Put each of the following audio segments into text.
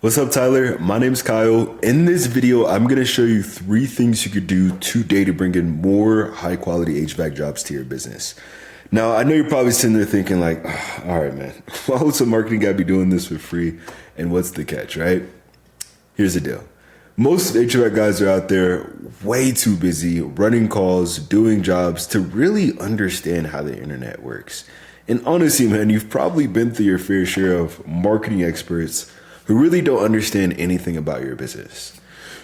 What's up, Tyler? My name's Kyle. In this video, I'm going to show you 3 things you could do today to bring in more high quality HVAC jobs to your business. Now, I know you're probably sitting there thinking like, "Oh, all right, man, why would some marketing guy be doing this for free? And what's the catch, right?" Here's the deal. Most HVAC guys are out there way too busy running calls, doing jobs to really understand how the internet works. And honestly, man, you've probably been through your fair share of marketing experts who really don't understand anything about your business.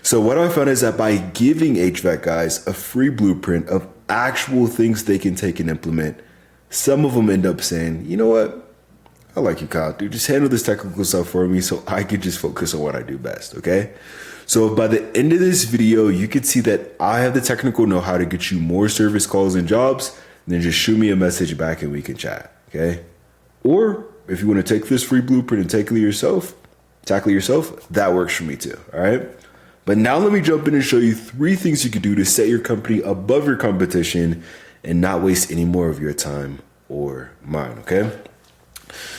So what I found is that by giving HVAC guys a free blueprint of actual things they can take and implement, some of them end up saying, "You know what? I like you, Kyle. Dude, just handle this technical stuff for me so I can just focus on what I do best," okay? So by the end of this video, you can see that I have the technical know-how to get you more service calls and jobs, and then just shoot me a message back and we can chat, okay? Or if you want to take this free blueprint and tackle it yourself, that works for me too, all right? But now let me jump in and show you 3 things you can do to set your company above your competition and not waste any more of your time or mine, okay?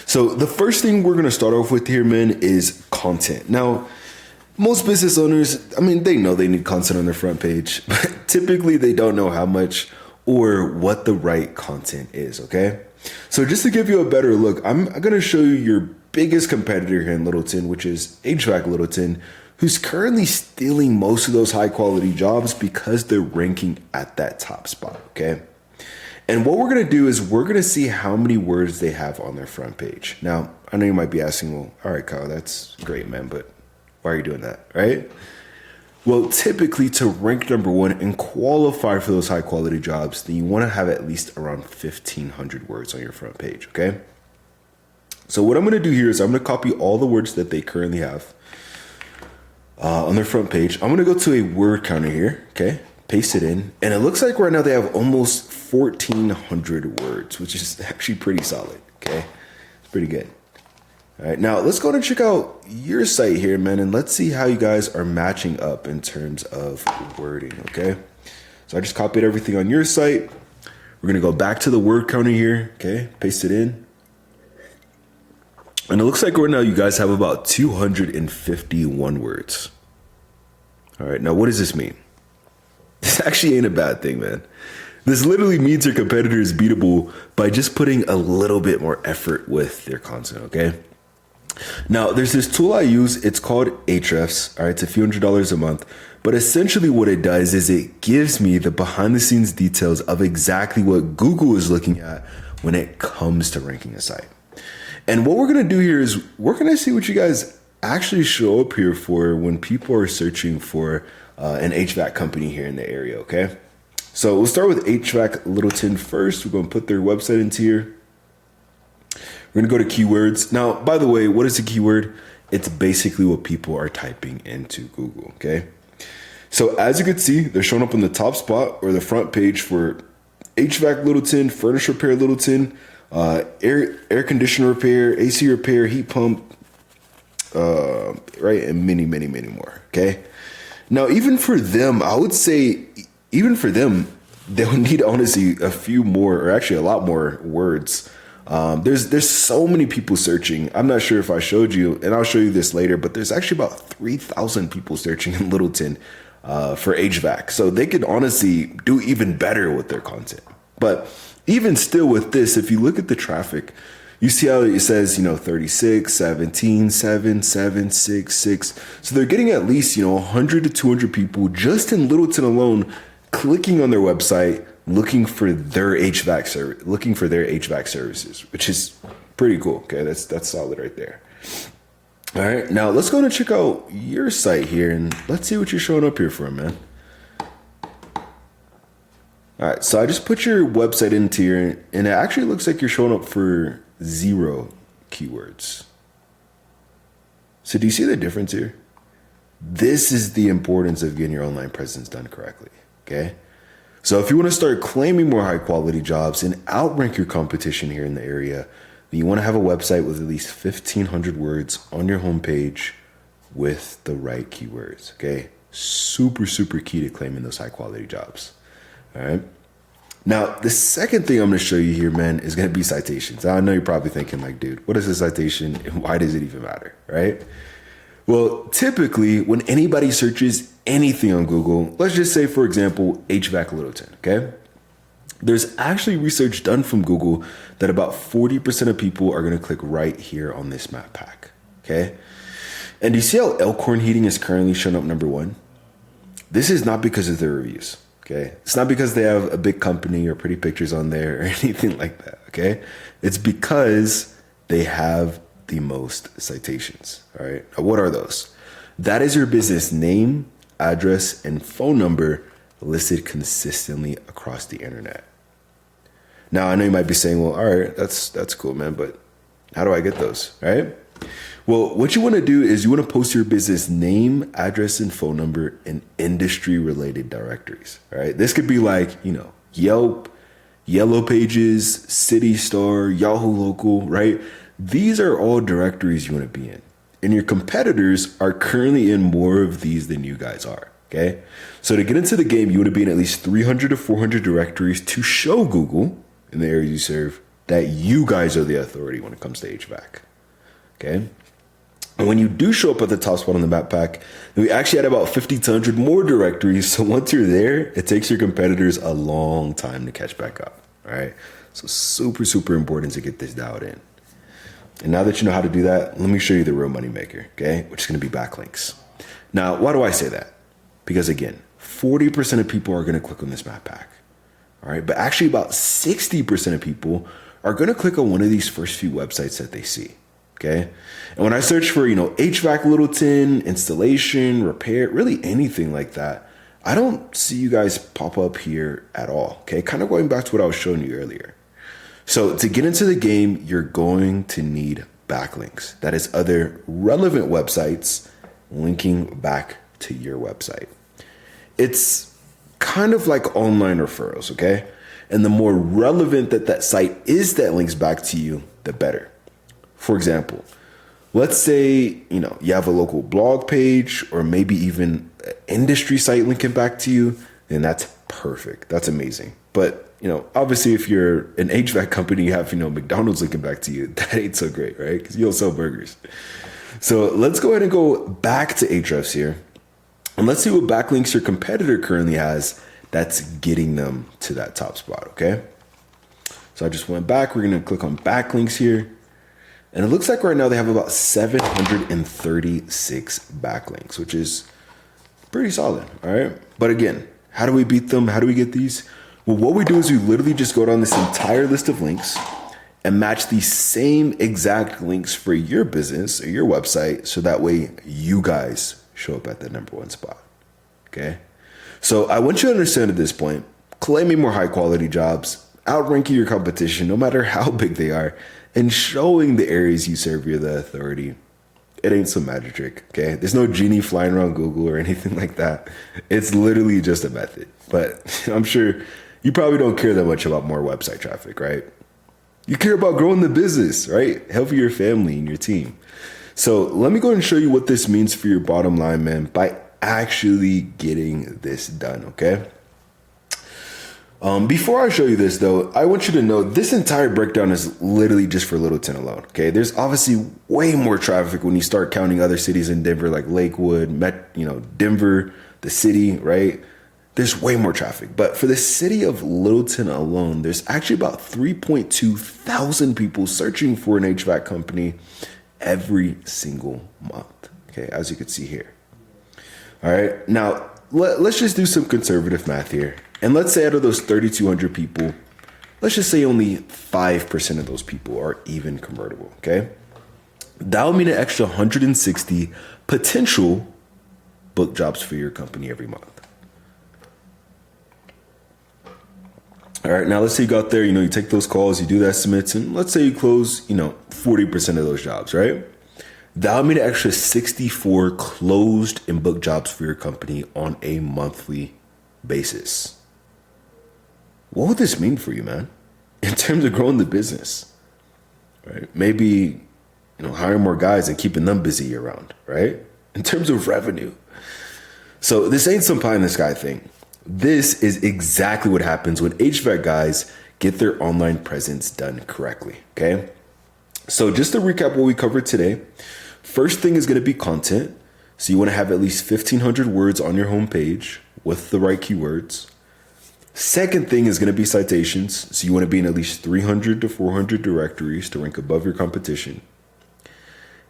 So the first thing we're gonna start off with here, man, is content. Now, most business owners, they know they need content on their front page, but typically they don't know how much or what the right content is, okay? So just to give you a better look, I'm gonna show you your biggest competitor here in Littleton, which is HVAC Littleton, who's currently stealing most of those high quality jobs because they're ranking at that top spot, okay? And what we're gonna do is we're gonna see how many words they have on their front page. Now, I know you might be asking, well, all right, Kyle, that's great, man, but why are you doing that, right? Well, typically to rank number 1 and qualify for those high quality jobs, then you wanna have at least around 1,500 words on your front page, okay? So what I'm gonna do here is I'm gonna copy all the words that they currently have on their front page. I'm gonna go to a word counter here, okay? Paste it in, and it looks like right now they have almost 1,400 words, which is actually pretty solid, okay? It's pretty good. All right, now let's go and check out your site here, man, and let's see how you guys are matching up in terms of wording, okay? So I just copied everything on your site. We're gonna go back to the word counter here, okay? Paste it in. And it looks like right now you guys have about 251 words. All right, now what does this mean? This actually ain't a bad thing, man. This literally means your competitor is beatable by just putting a little bit more effort with their content, okay? Now, there's this tool I use. It's called Ahrefs. All right, it's a few $100s a month. But essentially what it does is it gives me the behind the scenes details of exactly what Google is looking at when it comes to ranking a site. And what we're gonna do here is we're gonna see what you guys actually show up here for when people are searching for an HVAC company here in the area, okay? So we'll start with HVAC Littleton first. We're gonna put their website into here. We're gonna go to keywords. Now, by the way, what is a keyword? It's basically what people are typing into Google, okay? So as you can see, they're showing up on the top spot or the front page for HVAC Littleton, furnace repair Littleton, air conditioner repair, AC repair, heat pump, right, and many more, okay? Now, even for them, I would say, they would need honestly a few more, or actually a lot more words. There's so many people searching. I'm not sure if I showed you, and I'll show you this later, but there's actually about 3,000 people searching in Littleton for HVAC. So they could honestly do even better with their content. But even still with this, if you look at the traffic, you see how it says, 36, 17, 7, 7, 6, 6. So they're getting at least, 100 to 200 people just in Littleton alone clicking on their website, looking for their HVAC services, which is pretty cool. Okay, that's solid right there. All right, now let's go and check out your site here and let's see what you're showing up here for, man. All right, so I just put your website into here and it actually looks like you're showing up for 0 keywords. So do you see the difference here? This is the importance of getting your online presence done correctly, okay? So if you want to start claiming more high quality jobs and outrank your competition here in the area, then you want to have a website with at least 1,500 words on your homepage with the right keywords, okay? Super key to claiming those high quality jobs, all right? Now, the second thing I'm going to show you here, man, is going to be citations. I know you're probably thinking like, dude, what is a citation and why does it even matter, right? Well, typically when anybody searches anything on Google, let's just say, for example, HVAC Littleton, okay? There's actually research done from Google that about 40% of people are going to click right here on this map pack, okay? And do you see how Elkhorn Heating is currently showing up number one? This is not because of their reviews, okay? It's not because they have a big company or pretty pictures on there or anything like that, okay? It's because they have the most citations, all right? Now, what are those? That is your business name, address, and phone number listed consistently across the internet. Now, I know you might be saying, well, all right, that's cool, man, but how do I get those, right? Well, what you want to do is you want to post your business name, address, and phone number in industry-related directories, all right? This could be like, Yelp, Yellow Pages, City Star, Yahoo Local, right? These are all directories you want to be in. And your competitors are currently in more of these than you guys are, okay? So to get into the game, you want to be in at least 300 to 400 directories to show Google in the area you serve that you guys are the authority when it comes to HVAC, okay? And when you do show up at the top spot on the map pack, we actually had about 50 to 100 more directories. So once you're there, it takes your competitors a long time to catch back up, all right? So super, super important to get this dialed in. And now that you know how to do that, let me show you the real money maker, okay? Which is going to be backlinks. Now, why do I say that? Because again, 40% of people are going to click on this map pack, all right? But actually about 60% of people are going to click on one of these first few websites that they see, okay? And when I search for, HVAC Littleton, installation, repair, really anything like that, I don't see you guys pop up here at all, okay? Kind of going back to what I was showing you earlier. So to get into the game, you're going to need backlinks. That is other relevant websites linking back to your website. It's kind of like online referrals, okay? And the more relevant that site is that links back to you, the better. For example, let's say, you have a local blog page or maybe even an industry site linking back to you, then that's perfect. That's amazing. But, obviously if you're an HVAC company, you have, McDonald's linking back to you, that ain't so great, right? Because you don't sell burgers. So let's go ahead and go back to Ahrefs here. And let's see what backlinks your competitor currently has that's getting them to that top spot, okay? So I just went back. We're going to click on backlinks here. And it looks like right now they have about 736 backlinks, which is pretty solid, all right? But again, how do we beat them? How do we get these? Well, what we do is we literally just go down this entire list of links and match the same exact links for your business or your website, so that way you guys show up at the number one spot, okay? So I want you to understand at this point, claiming more high quality jobs, outranking your competition, no matter how big they are, and showing the areas you serve you're the authority, it ain't some magic trick, okay? There's no genie flying around Google or anything like that. It's literally just a method. But I'm sure you probably don't care that much about more website traffic, right? You care about growing the business, right? Helping your family and your team. So let me go ahead and show you what this means for your bottom line, man, by actually getting this done, okay? Before I show you this, though, I want you to know this entire breakdown is literally just for Littleton alone, okay? There's obviously way more traffic when you start counting other cities in Denver, like Lakewood, Denver, the city, right? There's way more traffic. But for the city of Littleton alone, there's actually about 3.2 thousand people searching for an HVAC company every single month, okay, as you can see here. All right, now let's just do some conservative math here. And let's say out of those 3,200 people, let's just say only 5% of those people are even convertible, okay? That would mean an extra 160 potential book jobs for your company every month. All right, now let's say you go out there, you take those calls, you do the estimates, and let's say you close, 40% of those jobs, right? That would mean an extra 64 closed and booked jobs for your company on a monthly basis. What would this mean for you, man? In terms of growing the business, right? Maybe, hiring more guys and keeping them busy year round, right? In terms of revenue. So this ain't some pie in the sky thing. This is exactly what happens when HVAC guys get their online presence done correctly, okay? So just to recap what we covered today, first thing is going to be content. So you want to have at least 1,500 words on your homepage with the right keywords. Second thing is going to be citations. So you want to be in at least 300 to 400 directories to rank above your competition.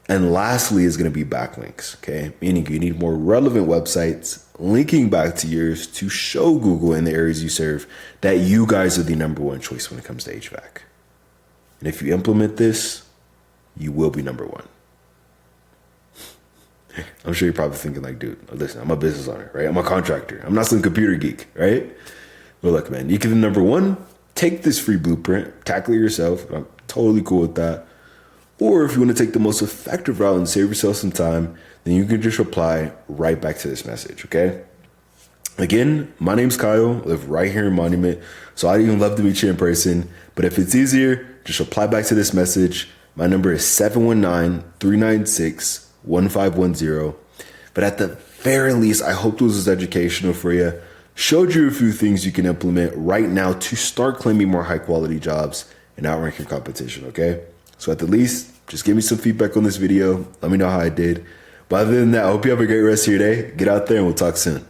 And lastly is going to be backlinks, okay? Meaning you need more relevant websites linking back to yours to show Google in the areas you serve that you guys are the number one choice when it comes to HVAC. And if you implement this, you will be number one. I'm sure you're probably thinking like, dude, listen, I'm a business owner, right? I'm a contractor. I'm not some computer geek, right? But look, man, you can be number one, take this free blueprint, tackle it yourself. I'm totally cool with that. Or if you want to take the most effective route and save yourself some time, then you can just reply right back to this message, okay? Again, my name's Kyle, I live right here in Monument, so I'd even love to meet you in person. But if it's easier, just reply back to this message. My number is 719-396-1510. But at the very least, I hope this was educational for you. Showed you a few things you can implement right now to start claiming more high quality jobs and outrank your competition, okay? So at the least, just give me some feedback on this video. Let me know how I did. But other than that, I hope you have a great rest of your day. Get out there and we'll talk soon.